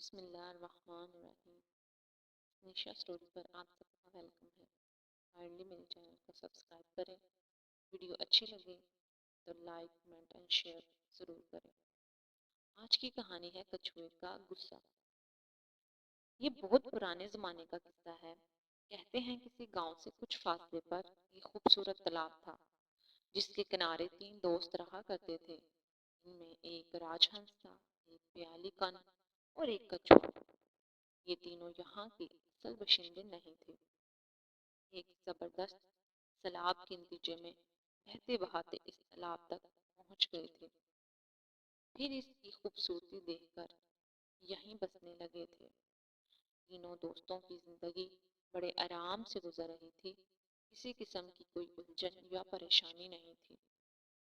بسم اللہ الرحمن الرحیم۔ نشا اسٹوری پر آپ سب کا ویلکم ہے۔ کائنڈلی میرے چینل کو سبسکرائب کریں، ویڈیو اچھی لگے تو لائک کمنٹ اینڈ شیئر ضرور کریں۔ آج کی کہانی ہے کچھوے کا غصہ۔ یہ بہت پرانے زمانے کا قصہ ہے۔ کہتے ہیں کسی گاؤں سے کچھ فاصلے پر ایک خوبصورت تالاب تھا جس کے کنارے 3 دوست رہا کرتے تھے۔ ان میں ایک راج ہنس تھا، ایک پیالی کن اور ایک کچھوا۔ یہ تینوں یہاں کے اصل باشندے نہیں تھے۔ ایک زبردست سیلاب کے نتیجے میں بہتے بہاتے اس تالاب تک پہنچ گئے تھے، پھر اس کی خوبصورتی دیکھ کر یہیں بسنے لگے تھے۔ تینوں دوستوں کی زندگی بڑے آرام سے گزر رہی تھی، کسی قسم کی کوئی الجھن یا پریشانی نہیں تھی۔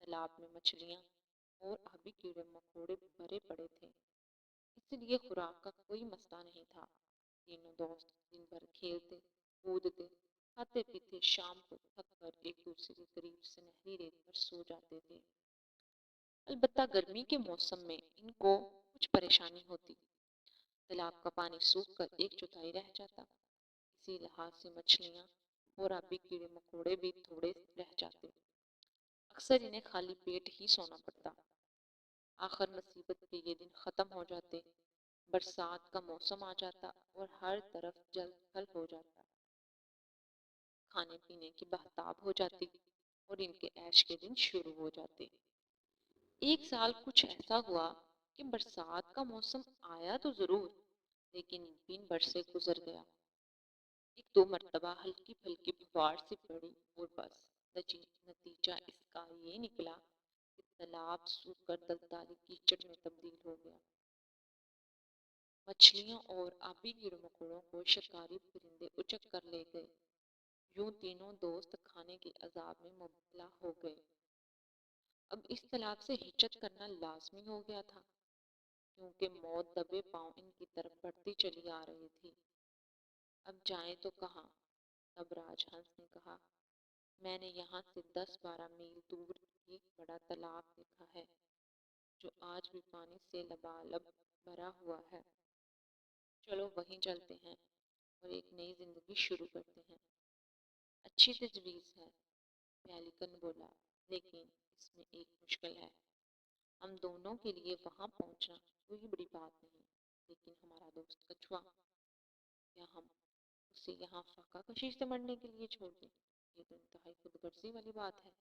تالاب میں مچھلیاں اور آبی کیڑے مکوڑے بھرے پڑے تھے، اس لیے خوراک کا کوئی مسئلہ نہیں تھا۔ تینوں دوست دن بھر کھیلتے کودتے کھاتے پیتے شام کو تھک کر ایک دوسرے کے قریب سنہری ریت پر سو جاتے تھے۔ البتہ گرمی کے موسم میں ان کو کچھ پریشانی ہوتی۔ تالاب کا پانی سوکھ کر 1/4 رہ جاتا، اسی لحاظ سے مچھلیاں اور آبی کیڑے مکوڑے بھی تھوڑے رہ جاتے۔ اکثر انہیں خالی پیٹ ہی سونا پڑتا۔ آخر مصیبت کے یہ دن ختم ہو جاتے، برسات کا موسم آ جاتا اور ہر طرف جل تھل ہو جاتا۔ کھانے پینے کی بہتاب ہو جاتی اور ان کے عیش کے دن شروع ہو جاتے۔ ایک سال کچھ ایسا ہوا کہ برسات کا موسم آیا تو ضرور، لیکن بن برسے گزر گیا۔ 1-2 مرتبہ ہلکی پھلکی پھوار سی پڑی اور بس۔ نتیجہ اس کا یہ نکلا کہ تالاب سوکھ کر دلدلی کیچڑ میں تبدیل ہو گیا۔ مچھلیوں اور آبی کیڑے مکوڑوں کو شکاری پرندے اچک کر لے گئے۔ یوں تینوں دوست کھانے کے عذاب میں مبتلا ہو گئے۔ اب اس تالاب سے ہجرت کرنا لازمی ہو گیا تھا، کیونکہ موت دبے پاؤں ان کی طرف بڑھتی چلی آ رہی تھی۔ اب جائیں تو کہاں؟ تب راج ہنس نے کہا، میں نے یہاں سے 10-12 میل دور ایک بڑا تالاب دیکھا ہے جو آج بھی پانی سے لبالب بھرا ہوا ہے۔ چلو وہیں چلتے ہیں اور ایک نئی زندگی شروع کرتے ہیں۔ اچھی تجویز ہے، پیالیکن بولا، لیکن اس میں ایک مشکل ہے۔ ہم دونوں کے لیے وہاں پہنچنا کوئی بڑی بات نہیں، لیکن ہمارا دوست کچھوا، کیا ہم اسے یہاں فاقہ کشی سے مرنے کے لیے چھوڑ دیں؟ یہ تو انتہائی خود غرضی والی بات ہے۔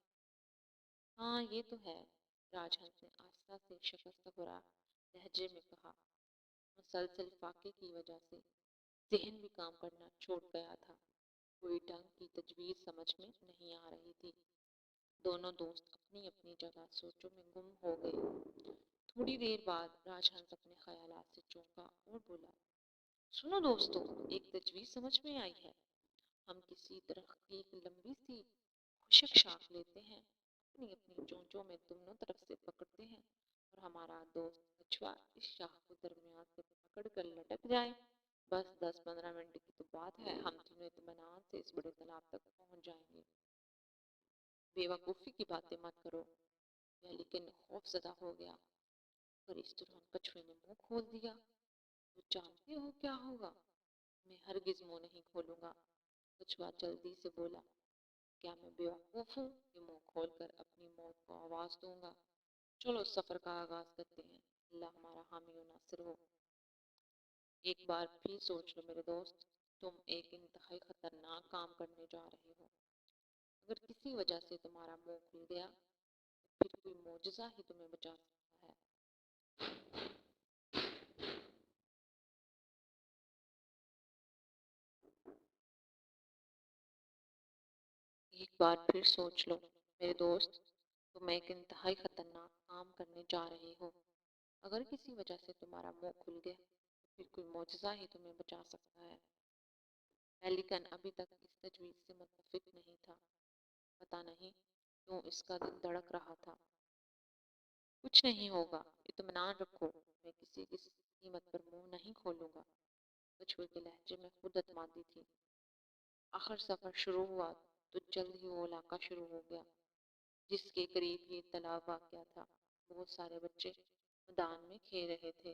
ہاں یہ تو ہے، راج ہنس نے آہستہ سے شکستہ ہورا لہجے میں کہا۔ مسلسل فاقے کی وجہ سے ذہن بھی کام کرنا چھوڑ گیا تھا، کوئی ڈھنگ کی تجویز سمجھ میں نہیں آ رہی تھی۔ دونوں دوست اپنی اپنی جگہ سوچوں میں گم ہو گئے۔ تھوڑی دیر بعد راج ہنس اپنے خیالات سے چونکا اور بولا، سنو دوستو، ایک تجویز سمجھ میں آئی ہے۔ ہم کسی درخت کی ایک لمبی سی خشک شاخ لیتے ہیں، اپنی اپنی چونچوں میں دونوں طرف سے پکڑتے ہیں اور ہمارا دوست کچھوا اس شاخ کو درمیان سے پکڑ کر لٹک جائے۔ بس 10-15 منٹ کی تو بات ہے، ہم تینوں اطمینان سے اس بڑے تالاب تک پہنچ جائیں گے۔ بے وقوفی کی باتیں مت کرو، لیکن خوف زدہ ہو گیا۔ اور اس دوران کچھوے نے منہ کھول دیا۔ تو جانتے ہو کیا ہوگا؟ میں ہرگز منہ نہیں کھولوں گا، کچھوا جلدی سے بولا۔ کیا میں بے وقوف ہوں کہ منہ کھول کر اپنی موت کو آواز دوں گا؟ چلو سفر کا آغاز کرتے ہیں، اللہ ہمارا حامی و ناصر ہو۔ ایک بار پھر سوچ لو میرے دوست، تم ایک انتہائی خطرناک کام کرنے جا رہے ہو۔ اگر کسی وجہ سے تمہارا منہ کھل گیا تو پھر کوئی معجزہ ہی تمہیں بچا سکتا ہے۔ ایک بار پھر سوچ لو میرے دوست، تم ایک انتہائی خطرناک کام کرنے جا رہے ہو۔ اگر کسی وجہ سے تمہارا منہ کھل گیا تو پھر کوئی معجزہ ہی تمہیں بچا سکتا ہے۔ پیلیکن ابھی تک اس تجویز سے متفق نہیں تھا۔ پتہ نہیں کیوں اس کا دل دھڑک رہا تھا۔ کچھ نہیں ہوگا، اطمینان رکھو، میں کسی کی قیمت پر منہ نہیں کھولوں گا۔ کچھوے کے لہجے میں خود اعتمادی تھی۔ آخر سفر شروع ہوا تو جلد ہی وہ علاقہ شروع ہو گیا جس کے قریب یہ تالاب واقع تھا۔ بہت سارے بچے میدان میں کھیل رہے تھے۔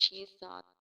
6-7